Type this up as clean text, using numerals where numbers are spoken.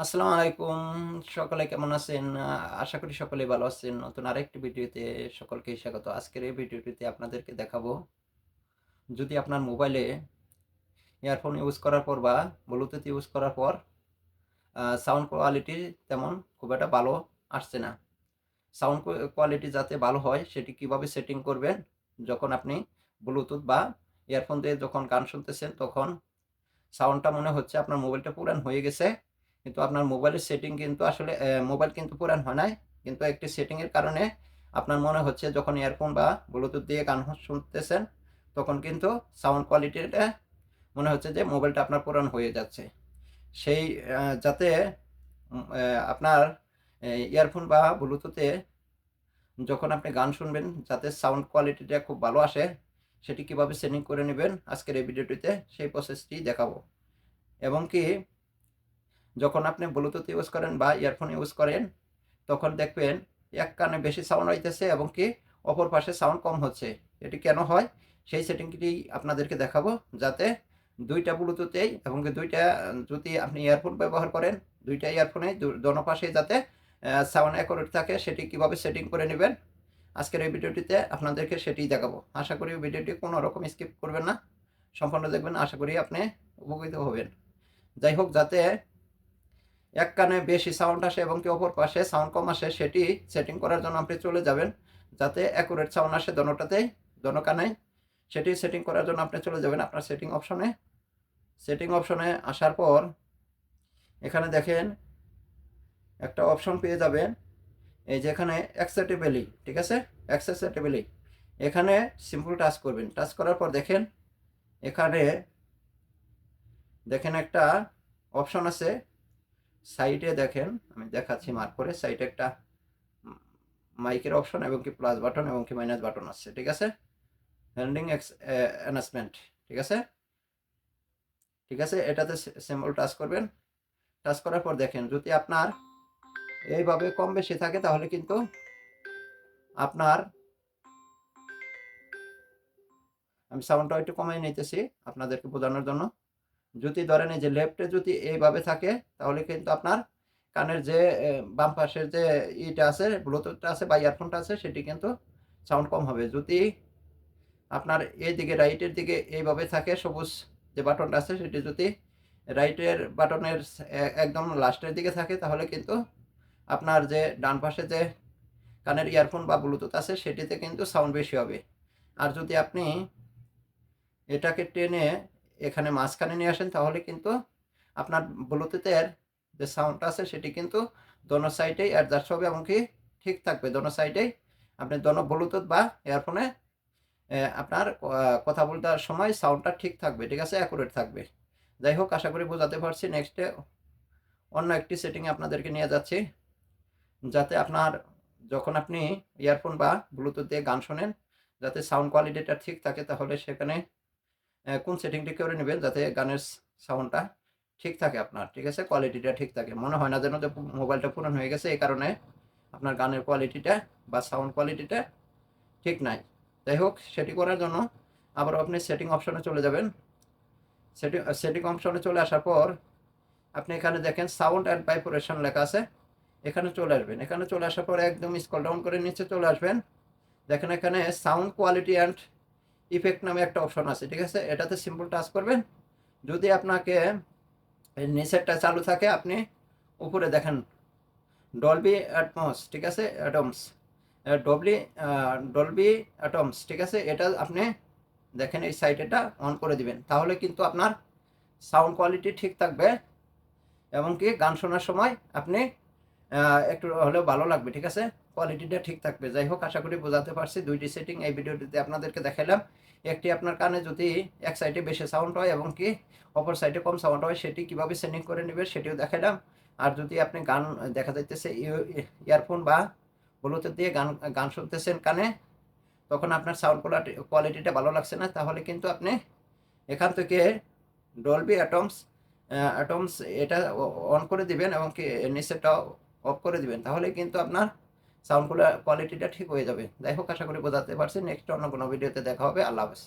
আসসালামু আলাইকুম। সকলে কেমন আছেন? আশা করি সকলেই ভালো আছেন। নতুন আরেকটি ভিডিওতে সকলকেই স্বাগত। আজকের এই ভিডিওটিতে আপনাদেরকে দেখাবো, যদি আপনার মোবাইলে ইয়ারফোন ইউজ করার পর বা ব্লুটুথ ইউজ করার পর সাউন্ড কোয়ালিটি তেমন খুব একটা ভালো আসছে না। সাউন্ড কোয়ালিটি যাতে ভালো হয় সেটি কিভাবে সেটিং করবেন? যখন আপনি ব্লুটুথ বা ইয়ারফোন দিয়ে যখন গান শুনতেছেন তখন সাউন্ডটা মনে হচ্ছে আপনার মোবাইলটা পুরান হয়ে গেছে। কিন্তু আপনার মোবাইলের সেটিং কিন্তু আসলে মোবাইল কিন্তু পুরান হয় নাই। কিন্তু একটি সেটিং এর কারণে আপনার মনে হচ্ছে যখন ইয়ারফোন বা ব্লুটুথ দিয়ে গান শুনতেছেন, তখন কিন্তু সাউন্ড কোয়ালিটিটা মনে হচ্ছে যে মোবাইলটা আপনার পুরান হয়ে যাচ্ছে। সেই যাতে আপনার ইয়ারফোন বা ব্লুটুথে যখন আপনি গান শুনবেন যাতে সাউন্ড কোয়ালিটিটা খুব ভালো আসে, সেটি কিভাবে সেটিং করে নিবেন আজকের এই ভিডিওটিতে সেই প্রসেসটি দেখাবো। এবং কি যখন আপনি ব্লুটুথ ইউজ করেন বা ইয়ারফোন ইউজ করেন, তখন দেখবেন এক কানে বেশি সাউন্ড হইতেছে এবং কি অপর পাশে সাউন্ড কম হচ্ছে। এটি কেন হয়? সেই সেটিংটি আপনাদেরকে দেখাবো, যাতে ২ টা ব্লুটুথেই এবং কি ২ টা যদি আপনি ইয়ারফোন ব্যবহার করেন, ২ টা ইয়ারফোনেই দোনো পাশেই যাতে সাউন্ড অ্যাকুরেট থাকে, সেটি কিভাবে সেটিং করে নিবেন, আজকের এই ভিডিওটিতে আপনাদেরকে সেটিই দেখাবো। আশা করি ভিডিওটি কোনো রকম স্কিপ করবেন না। সম্পূর্ণ দেখবেন, আশা করি আপনি উপকৃত হবেন। যাই হোক, যাতে এক কানে বেশি সাউন্ড আসে এবং কি অপর পাশে সাউন্ড কম আসে, সেটি সেটিং করার জন্য আপনি চলে যাবেন, যাতে অ্যাকুরেট সাউন্ড আসে দোনোটাতেই, দোনো কানেই। সেটি সেটিং করার জন্য আপনি চলে যাবেন আপনার সেটিং অপশনে। সেটিং অপশনে আসার পর এখানে দেখেন একটা অপশন পেয়ে যাবেন, এই যে এখানে অ্যাক্সেসিবিলি, ঠিক আছে? অ্যাক্সেসিবিলি এখানে সিম্পল টাচ করবেন। টাচ করার পর দেখেন এখানে দেখেন একটা অপশন আছে সাইডে, দেখেন আমি দেখাচ্ছি মার্ক করে। সাইডে একটা মাইকের অপশন এবং কি প্লাস বাটন এবং কি মাইনাস বাটন আছে, ঠিক আছে? হ্যান্ডিং অ্যানাউন্সমেন্ট, ঠিক আছে? ঠিক আছে, এটাতে সিম্বল টাচ করবেন। টাচ করার পর দেখেন যদি আপনার এইভাবে কম বেশি থাকে, তাহলে কিন্তু আপনার, আমি সাউন্ডটা একটু কমিয়ে নিতেছি আপনাদেরকে বোঝানোর জন্য। যদি ধরেন এই যে লেফটে যদি এইভাবে থাকে, তাহলে কিন্তু আপনার কানের যে বাম পাশের যে ইটা আছে, ব্লুটুথটা আছে বা ইয়ারফোনটা আছে, সেটি কিন্তু সাউন্ড কম হবে। যদি আপনার এইদিকে রাইটের দিকে এইভাবে থাকে, সবুজ যে বাটনটা আছে সেটি যদি রাইটের বাটনের একদম লাস্টের দিকে থাকে, তাহলে কিন্তু আপনার যে ডান পাশে যে কানের ইয়ারফোন বা ব্লুটুথ আছে সেটিতে কিন্তু সাউন্ড বেশি হবে। আর যদি আপনি এটাকে টেনে এখানে মাঝখানে নিয়ে আসেন, তাহলে কিন্তু আপনার ব্লুটুথের যে সাউন্ডটা আছে সেটি কিন্তু দোনো সাইডেই অ্যাডজাস্ট হবে এবং কি ঠিক থাকবে দোনো সাইডেই। আপনি দোনো ব্লুটুথ বা ইয়ারফোনে আপনার কথা বলার সময় সাউন্ডটা ঠিক থাকবে, ঠিক আছে? অ্যাকুরেট থাকবে। যাই হোক, আশা করি বোঝাতে পারছি। নেক্সটে অন্য একটি সেটিংয়ে আপনাদেরকে নিয়ে যাচ্ছি, যাতে আপনার যখন আপনি ইয়ারফোন বা ব্লুটুথ দিয়ে গান শোনেন, যাতে সাউন্ড কোয়ালিটিটা ঠিক থাকে, তাহলে সেখানে কোন সেটিংটি করে নেবেন যাতে গানের সাউন্ডটা ঠিক থাকে আপনার, ঠিক আছে? কোয়ালিটিটা ঠিক থাকে। মনে হয় না যেন যে মোবাইলটা পুরান হয়ে গেছে, এই কারণে আপনার গানের কোয়ালিটিটা বা সাউন্ড কোয়ালিটিটা ঠিক নাই। যাই হোক, সেটি করার জন্য আবারও আপনি সেটিং অপশনে চলে যাবেন। সেটিং অপশনে চলে আসার পর আপনি এখানে দেখেন সাউন্ড অ্যান্ড ভাইব্রেশন লেখা আছে, এখানে চলে আসবেন। এখানে চলে আসার পর একদম স্ক্রল ডাউন করে নিচে চলে আসবেন। দেখেন এখানে সাউন্ড কোয়ালিটি অ্যান্ড ইফেক্ট নামে একটা অপশন আছে, ঠিক আছে? এটাতে সিম্পল টাচ করবেন। যদি আপনাকে নিচেরটা চালু থাকে, আপনি উপরে দেখেন ডলবি অ্যাটমস, ঠিক আছে? অ্যাটমস, ডবলি ডলবি অ্যাটমস, ঠিক আছে? এটা আপনি দেখেন এই সাইট এটা অন করে দিবেন, তাহলে কিন্তু আপনার সাউন্ড কোয়ালিটি ঠিক থাকবে এবং কি গান শোনার সময় আপনি একটু হলেও ভালো লাগবে, ঠিক আছে? কোয়ালিটিটা ঠিক থাকবে। যাই হোক, আশা করি বোঝাতে পারছি। ২টি সেটিং এই ভিডিওটিতে আপনাদেরকে দেখাইলাম। একটি আপনার কানে যদি এক সাইডে বেশি সাউন্ড হয় এবং কি অপর সাইডে কম সাউন্ড হয়, সেটি কিভাবে সেটিং করে নেবেন সেটিও দেখাইলাম। আর যদি আপনি গান দেখা যাইতেছে ইয়ারফোন বা ব্লুটুথ দিয়ে গান গান শুনতেছেন কানে, তখন আপনার সাউন্ড কোয়ালিটিটা ভালো লাগছে না, তাহলে কিন্তু আপনি এখান থেকে ডলবি অ্যাটমস এটা অন করে দিবেন এবং কি নিচেরটা অফ করে দিবেন, তাহলে কিন্তু আপনার সাউন্ড কোয়ালিটিটা ঠিক হয়ে যাবে। যাই হোক, আশা করি বোঝাতে পারছি। নেক্সট অন্য কোনো ভিডিওতে দেখা হবে। আল্লাহ হাফেজ।